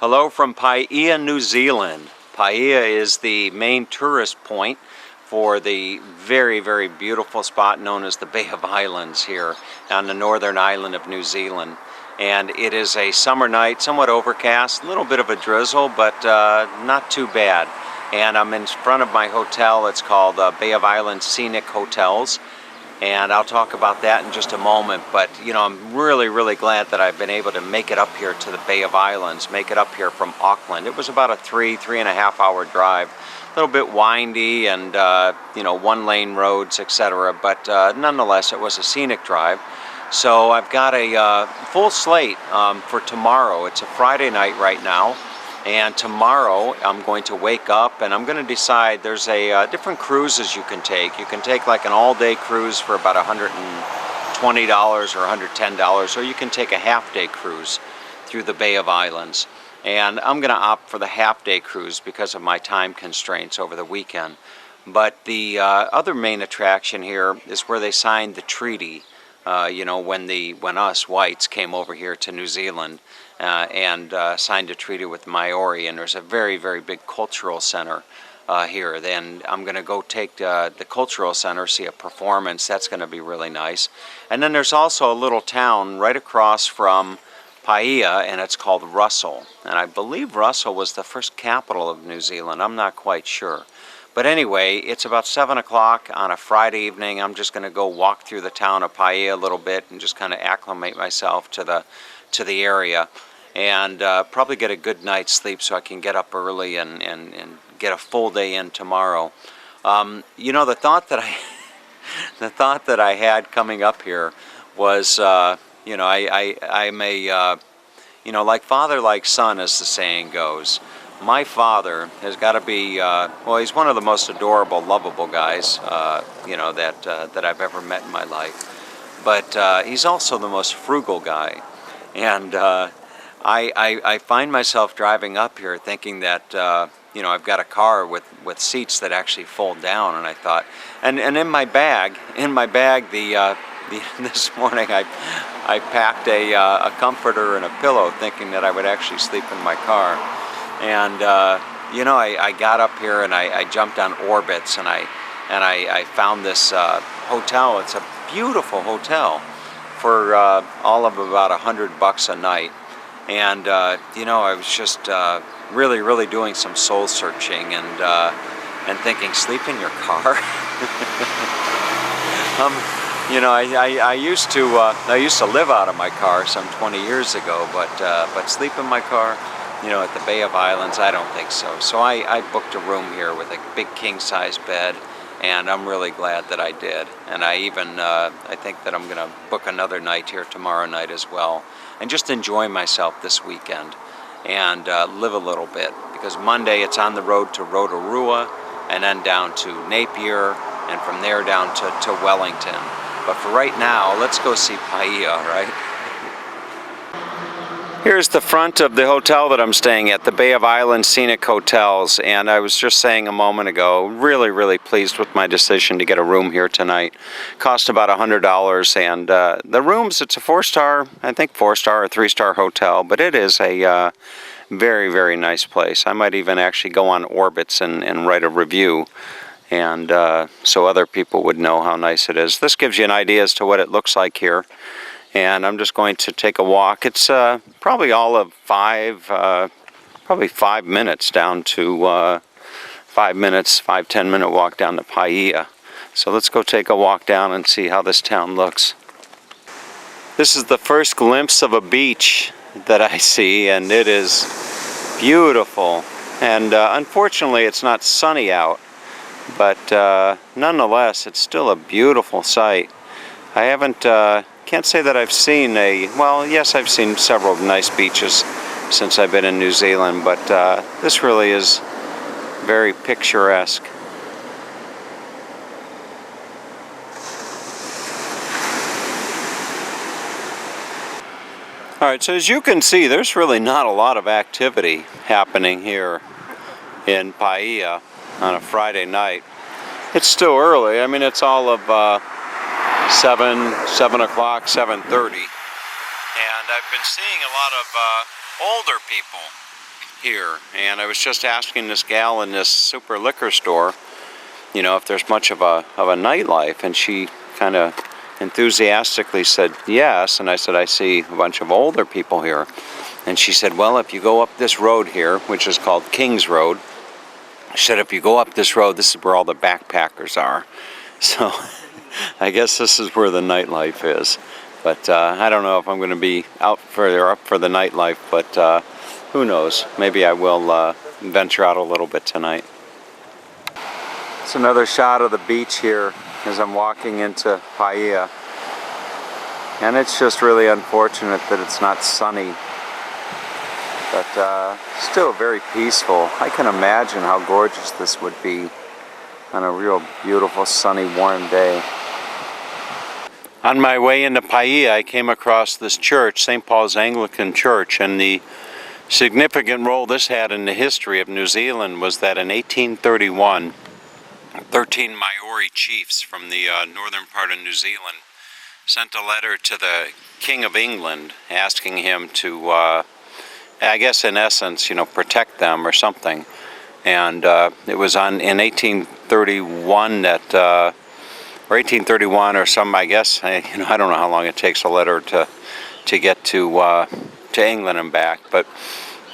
Hello from Paihia, New Zealand. Paihia is the main tourist point for the very, very beautiful spot known as the Bay of Islands here on the northern island of New Zealand. And it is a summer night, somewhat overcast, a little bit of a drizzle, but not too bad. And I'm in front of my hotel. It's called Bay of Islands Scenic Hotels. And I'll talk about that in just a moment, but you know, I'm really, really glad that I've been able to make it up here to the Bay of Islands, make it up here from Auckland. It was about a three and a half hour drive, a little bit windy and you know, one-lane roads, etc. But nonetheless, it was a scenic drive. So I've got a full slate for tomorrow. It's a Friday night right now. And tomorrow I'm going to wake up and I'm going to decide there's different cruises you can take. You can take like an all-day cruise for about $120 or $110, or you can take a half-day cruise through the Bay of Islands. And I'm going to opt for the half-day cruise because of my time constraints over the weekend. But the other main attraction here is where they signed the treaty. You know, when us whites came over here to New Zealand and signed a treaty with Maori, and there's a very, very big cultural center here. Then I'm going to go take the cultural center, see a performance. That's going to be really nice. And then there's also a little town right across from Paihia, and it's called Russell. And I believe Russell was the first capital of New Zealand. I'm not quite sure. But anyway, it's about 7 o'clock on a Friday evening. I'm just going to go walk through the town of Paihia a little bit and just kind of acclimate myself to the area, and probably get a good night's sleep so I can get up early and get a full day in tomorrow. You know, the thought that I had coming up here was, you know, I'm a you know, like father, like son, as the saying goes. My father has got to be, well, he's one of the most adorable, lovable guys, you know, that I've ever met in my life. But he's also the most frugal guy. And I find myself driving up here thinking that, you know, I've got a car with seats that actually fold down. And I thought, and in my bag, this morning I packed a comforter and a pillow thinking that I would actually sleep in my car. And you know, I got up here and I jumped on Orbitz and I found this hotel. It's a beautiful hotel for all of about $100 a night. And you know, I was just really doing some soul searching and thinking, sleep in your car. You know, I used to live out of my car some 20 years ago, but sleep in my car, you know, at the Bay of Islands, I don't think so. So I booked a room here with a big king-size bed, and I'm really glad that I did. And I even, I think that I'm going to book another night here tomorrow night as well, and just enjoy myself this weekend and live a little bit. Because Monday it's on the road to Rotorua, and then down to Napier, and from there down to Wellington. But for right now, let's go see Paihia, right? Here's the front of the hotel that I'm staying at, the Bay of Islands Scenic Hotels, and I was just saying a moment ago, really pleased with my decision to get a room here tonight. Cost about $100, and the rooms, it's a 4-star, I think 4-star or 3-star hotel, but it is a very nice place. I might even actually go on Orbitz and write a review, and so other people would know how nice it is. This gives you an idea as to what it looks like here. And I'm just going to take a walk. It's probably all of probably 5 minutes down to 5 minutes, 5-10 minute walk down to Paihia. So let's go take a walk down and see how this town looks. This is the first glimpse of a beach that I see, and it is beautiful. And unfortunately, it's not sunny out, but nonetheless, it's still a beautiful sight. I can't say that I've seen well, yes, I've seen several nice beaches since I've been in New Zealand, but this really is very picturesque. Alright, so as you can see, there's really not a lot of activity happening here in Paihia on a Friday night. It's still early. I mean, it's all of 7 o'clock, 7:30, and I've been seeing a lot of older people here, and I was just asking this gal in this super liquor store, you know, if there's much of a nightlife, and she kind of enthusiastically said yes, and I said, I see a bunch of older people here, and she said, well, if you go up this road here, which is called King's Road, she said, if you go up this road, this is where all the backpackers are. So I guess this is where the nightlife is. But I don't know if I'm going to be out further up for the nightlife, but who knows? Maybe I will venture out a little bit tonight. It's another shot of the beach here as I'm walking into Paihia. And it's just really unfortunate that it's not sunny. But still very peaceful. I can imagine how gorgeous this would be on a real beautiful, sunny, warm day. On my way into Paihia, I came across this church, St. Paul's Anglican Church, and the significant role this had in the history of New Zealand was that in 1831, 13 Maori chiefs from the northern part of New Zealand sent a letter to the King of England asking him to, I guess in essence, you know, protect them or something. And it was in 1831 that, or 1831 or some, I guess, I don't know how long it takes a letter to get to England and back, but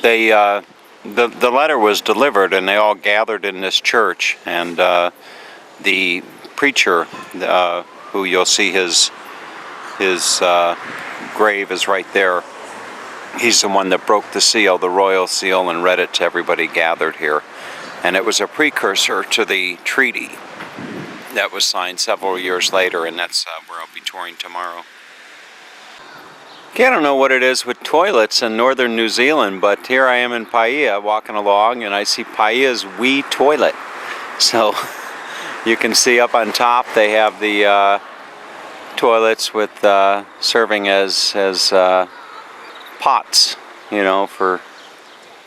they, the letter was delivered and they all gathered in this church, and the preacher, who you'll see his grave is right there. He's the one that broke the seal, the royal seal, and read it to everybody gathered here. And it was a precursor to the treaty that was signed several years later, and that's where I'll be touring tomorrow. Okay, I don't know what it is with toilets in northern New Zealand, but here I am in Paihia walking along, and I see Paihia's wee toilet. So you can see up on top they have the toilets with serving as pots, you know, for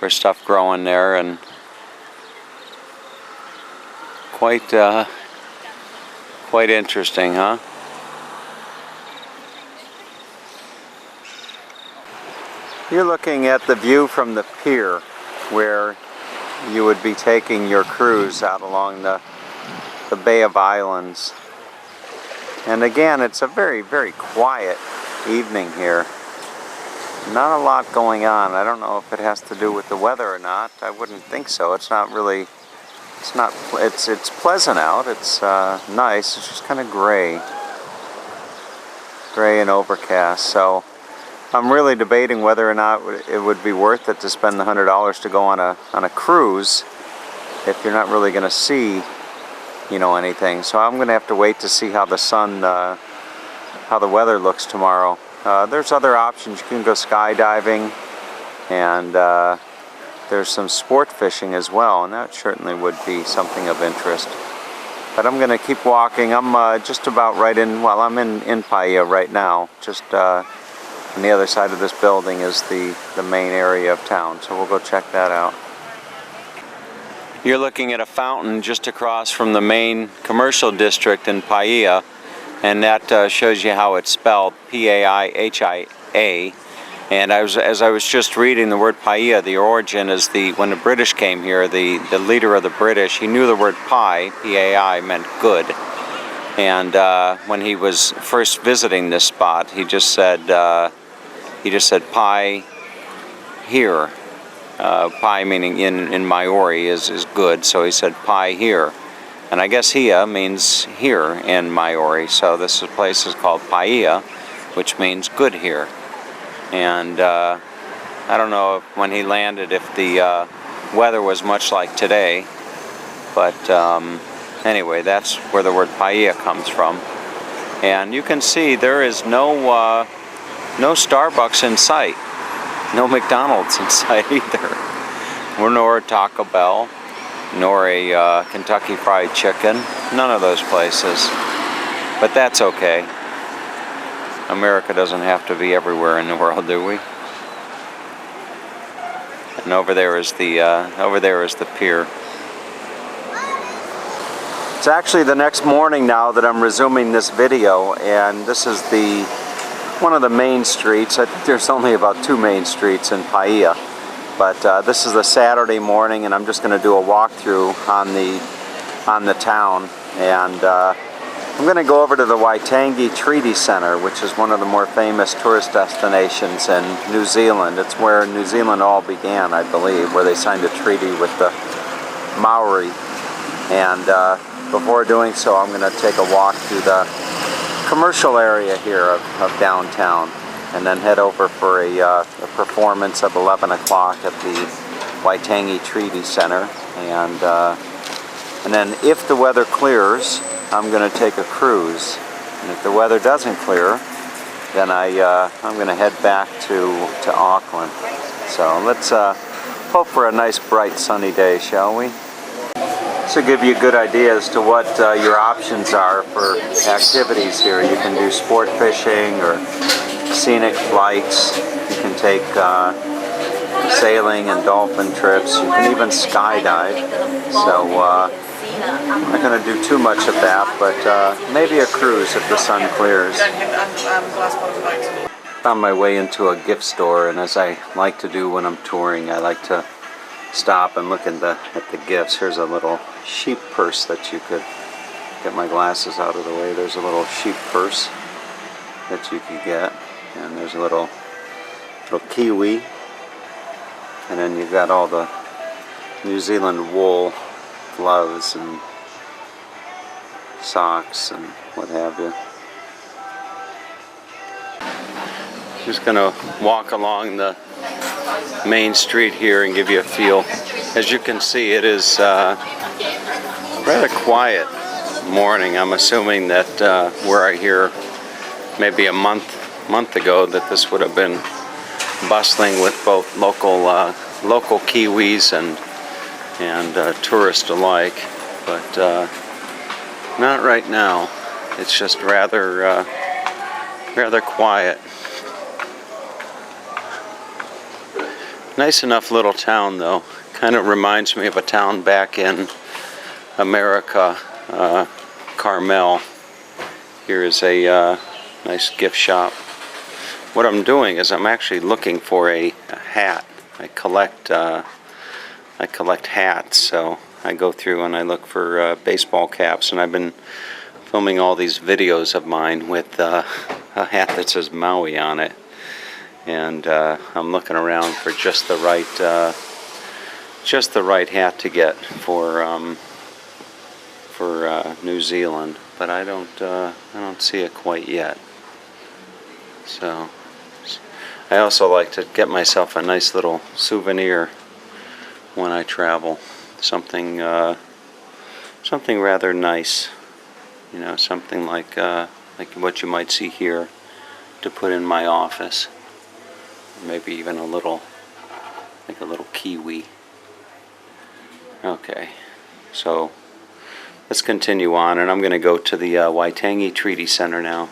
stuff growing there, and quite interesting, huh? You're looking at the view from the pier where you would be taking your cruise out along the Bay of Islands. And again, it's a very, very quiet evening here. Not a lot going on. I don't know if it has to do with the weather or not. I wouldn't think so. It's not really, it's pleasant out. It's nice. It's just kind of gray and overcast. So I'm really debating whether or not it would be worth it to spend the $100 to go on a cruise if you're not really going to see, you know, anything. So I'm going to have to wait to see how the sun, how the weather looks tomorrow. There's other options. You can go skydiving, and there's some sport fishing as well, and that certainly would be something of interest. But I'm going to keep walking. I'm just about right in, well, I'm in Paihia right now. Just on the other side of this building is the main area of town, so we'll go check that out. You're looking at a fountain just across from the main commercial district in Paihia, and that shows you how it's spelled, P-A-I-H-I-A. And as I was just reading the word Paihia, the origin is when the British came here, the leader of the British, he knew the word Pai, P-A-I, meant good. And when he was first visiting this spot, he just said Pai here. Pai meaning in Maori is good, so he said Pai here. And I guess Hia means here in Maori, so this place is called Paihia, which means good here. And I don't know if, when he landed, if the weather was much like today, but anyway, that's where the word Paihia comes from. And you can see there is no Starbucks in sight, no McDonald's in sight either, nor a Taco Bell, nor a Kentucky Fried Chicken, none of those places. But that's okay. America doesn't have to be everywhere in the world, do we? And over there is the pier. It's actually the next morning now that I'm resuming this video, and this is one of the main streets. I think there's only about 2 main streets in Paihia. But this is a Saturday morning, and I'm just going to do a walkthrough on the town. And I'm going to go over to the Waitangi Treaty Center, which is one of the more famous tourist destinations in New Zealand. It's where New Zealand all began, I believe, where they signed a treaty with the Maori. And before doing so, I'm going to take a walk through the commercial area here of downtown, and then head over for a performance at 11 o'clock at the Waitangi Treaty Center. And then if the weather clears, I'm going to take a cruise. And if the weather doesn't clear, then I'm going to head back to Auckland. So let's hope for a nice bright sunny day, shall we? This will give you a good idea as to what your options are for activities here. You can do sport fishing or scenic flights. You can take sailing and dolphin trips. You can even skydive. So I'm not going to do too much of that, but maybe a cruise if the sun clears. Found my way into a gift store, and as I like to do when I'm touring, I like to stop and look at the gifts. Here's a little sheep purse that you could get my glasses out of the way. There's a little sheep purse that you could get, and there's a little kiwi, and then you've got all the New Zealand wool gloves and socks and what have you. Just gonna walk along the main street here and give you a feel. As you can see, it is rather quiet morning. I'm assuming that were I here maybe a month ago, that this would have been bustling with both local Kiwis and tourists alike, but not right now. It's just rather quiet. Nice enough little town, though. Kind of reminds me of a town back in America, Carmel. Here is a nice gift shop. What I'm doing is I'm actually looking for a hat. I collect hats, so I go through and I look for baseball caps, and I've been filming all these videos of mine with a hat that says Maui on it. And I'm looking around for just the right hat to get for New Zealand, but I don't see it quite yet. So I also like to get myself a nice little souvenir when I travel, something rather nice, you know, something like what you might see here to put in my office. Maybe even a little kiwi. Okay, so let's continue on, and I'm going to go to the Waitangi Treaty Center now.